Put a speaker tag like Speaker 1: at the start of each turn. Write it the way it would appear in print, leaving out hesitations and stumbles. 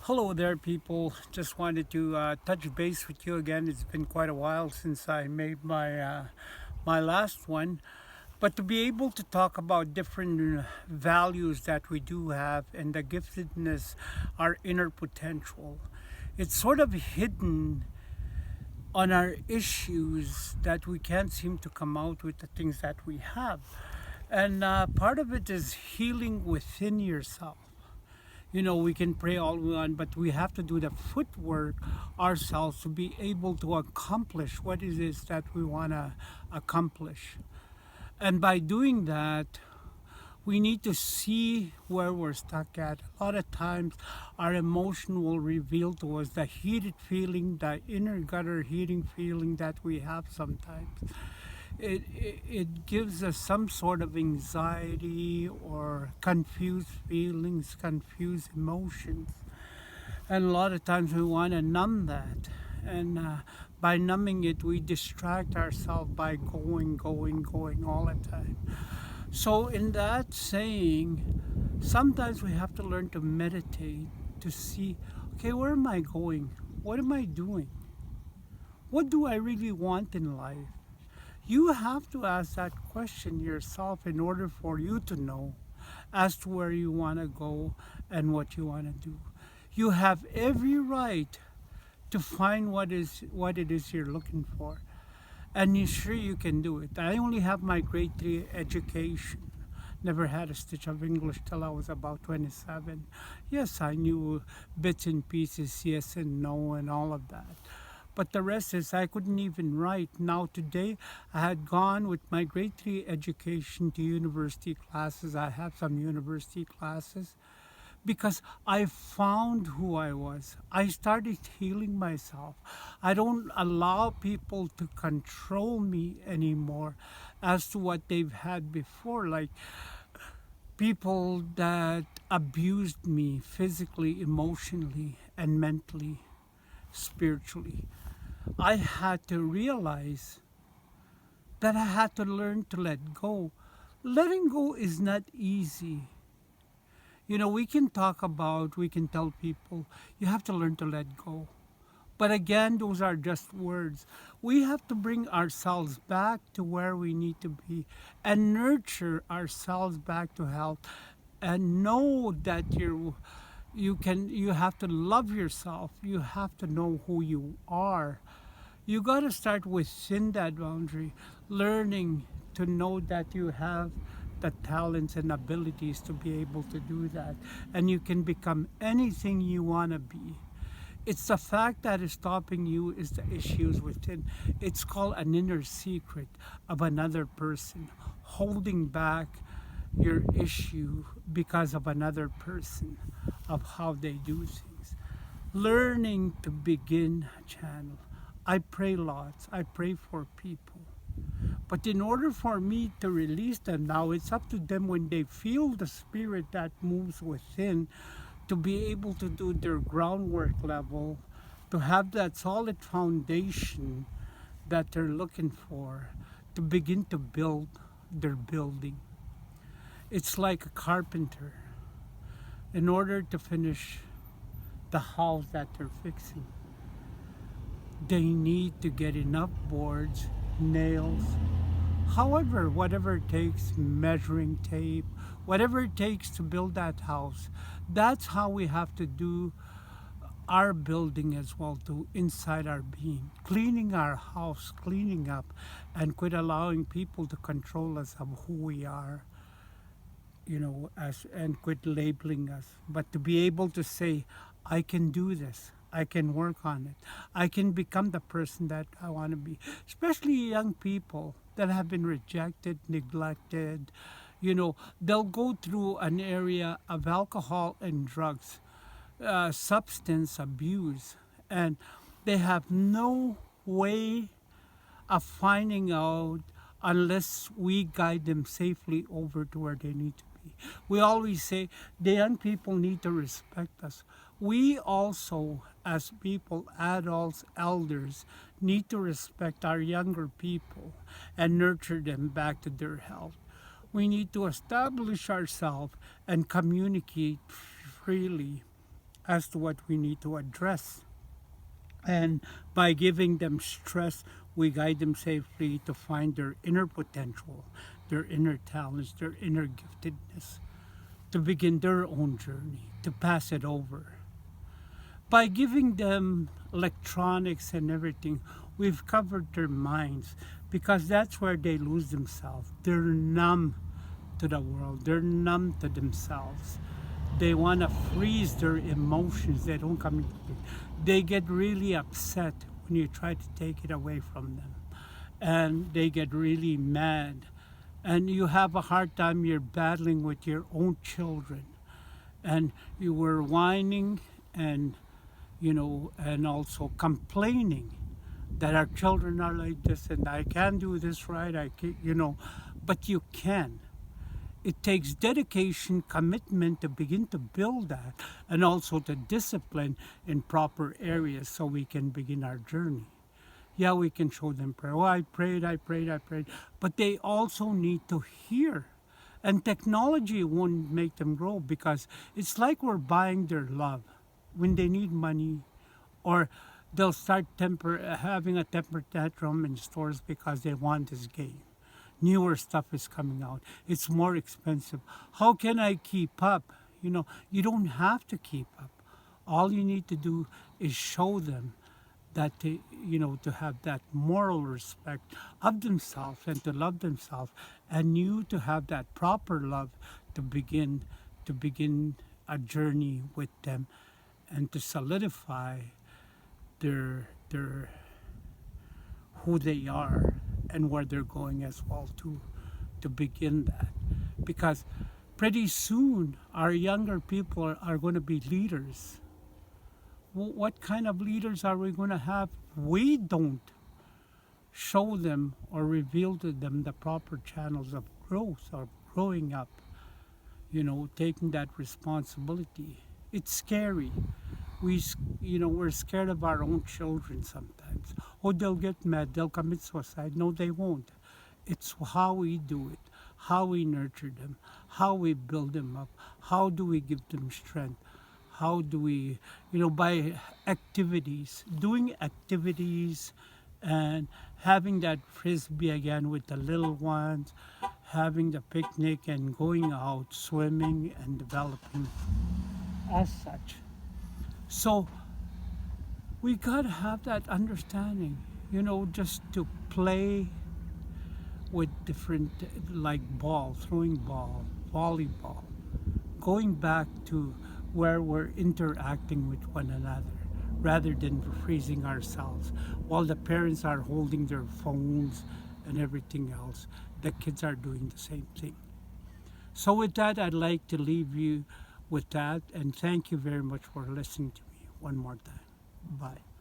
Speaker 1: Hello there, people. Just wanted to touch base with you again. It's been quite a while since I made my last one, but to be able to talk about different values that we do have and the giftedness, our inner potential, it's sort of hidden on our issues that we can't seem to come out with the things that we have, and part of it is healing within yourself. We can pray all we want, but we have to do the footwork ourselves to be able to accomplish what it is that we want to accomplish. And by doing that, we need to see where we're stuck at. A lot of times, our emotion will reveal to us the heated feeling, the inner gutter heating feeling that we have sometimes. It gives us some sort of anxiety or confused feelings, confused emotions. And a lot of times we want to numb that. And by numbing it, we distract ourselves by going all the time. So, in that saying, sometimes we have to learn to meditate to see, okay, where am I going? What am I doing? What do I really want in life? You have to ask that question yourself in order for you to know as to where you want to go and what you want to do. You have every right to find what it is you're looking for, and you sure you can do it. I only have my grade 3 education. Never had a stitch of English till I was about 27. Yes, I knew bits and pieces, yes and no, and all of that. But the rest is I couldn't even write. Now today I had gone with my grade 3 education to university classes. I have some university classes because I found who I was. I started healing myself. I don't allow people to control me anymore as to what they've had before, like people that abused me physically, emotionally, and mentally, spiritually. I had to realize that I had to learn to let go. Letting go is not easy. We can tell people, you have to learn to let go. But again, those are just words. We have to bring ourselves back to where we need to be and nurture ourselves back to health and know that you have to love yourself. You have to know who you are. You got to start within that boundary, learning to know that you have the talents and abilities to be able to do that. And you can become anything you want to be. It's the fact that is stopping you is the issues within. It's called an inner secret of another person, holding back your issue because of another person, of how they do things. Learning to begin a channel. I pray lots. I pray for people. But in order for me to release them now, it's up to them when they feel the spirit that moves within to be able to do their groundwork level, to have that solid foundation that they're looking for, to begin to build their building. It's like a carpenter. In order to finish the house that they're fixing, they need to get enough boards, nails, however, whatever it takes, measuring tape, whatever it takes to build that house. That's how we have to do our building as well, to inside our being, cleaning our house, cleaning up, and quit allowing people to control us of who we are, as and quit labeling us. But to be able to say, I can do this. I can work on it. I can become the person that I want to be. Especially young people that have been rejected, neglected. They'll go through an area of alcohol and drugs, substance abuse, and they have no way of finding out unless we guide them safely over to where they need to be. We always say the young people need to respect us. We also, as people, adults, elders, need to respect our younger people and nurture them back to their health. We need to establish ourselves and communicate freely as to what we need to address. And by giving them stress, we guide them safely to find their inner potential, their inner talents, their inner giftedness, to begin their own journey, to pass it over. By giving them electronics and everything, we've covered their minds, because that's where they lose themselves. They're numb to the world, they're numb to themselves. They want to freeze their emotions. They don't come into it. They get really upset when you try to take it away from them. And they get really mad. And you have a hard time, you're battling with your own children. And you were whining and, and also complaining that our children are like this and I can't do this right, I can't, but you can. It takes dedication, commitment to begin to build that, and also the discipline in proper areas so we can begin our journey. Yeah, we can show them prayer. Oh, I prayed, but they also need to hear. And technology won't make them grow, because it's like we're buying their love when they need money, or they'll start having a temper tantrum in stores because they want this game. Newer stuff is coming out. It's more expensive. How can I keep up? You don't have to keep up. All you need to do is show them that they, to have that moral respect of themselves and to love themselves, and you to have that proper love to begin a journey with them, and to solidify their who they are and where they're going as well, to begin that. Because pretty soon our younger people are going to be leaders. What kind of leaders are we going to have? We don't show them or reveal to them the proper channels of growth or growing up, taking that responsibility. It's scary. We're scared of our own children sometimes. Oh, they'll get mad, they'll commit suicide. No, they won't. It's how we do it, how we nurture them, how we build them up, how do we give them strength, how do we, by activities, doing activities, and having that frisbee again with the little ones, having the picnic and going out, swimming and developing as such. So we gotta have that understanding, just to play with different, like throwing ball, volleyball, going back to where we're interacting with one another rather than freezing ourselves while the parents are holding their phones and everything else. The kids are doing the same thing. So with that, I'd like to leave you with that, and thank you very much for listening to me one more time. Bye.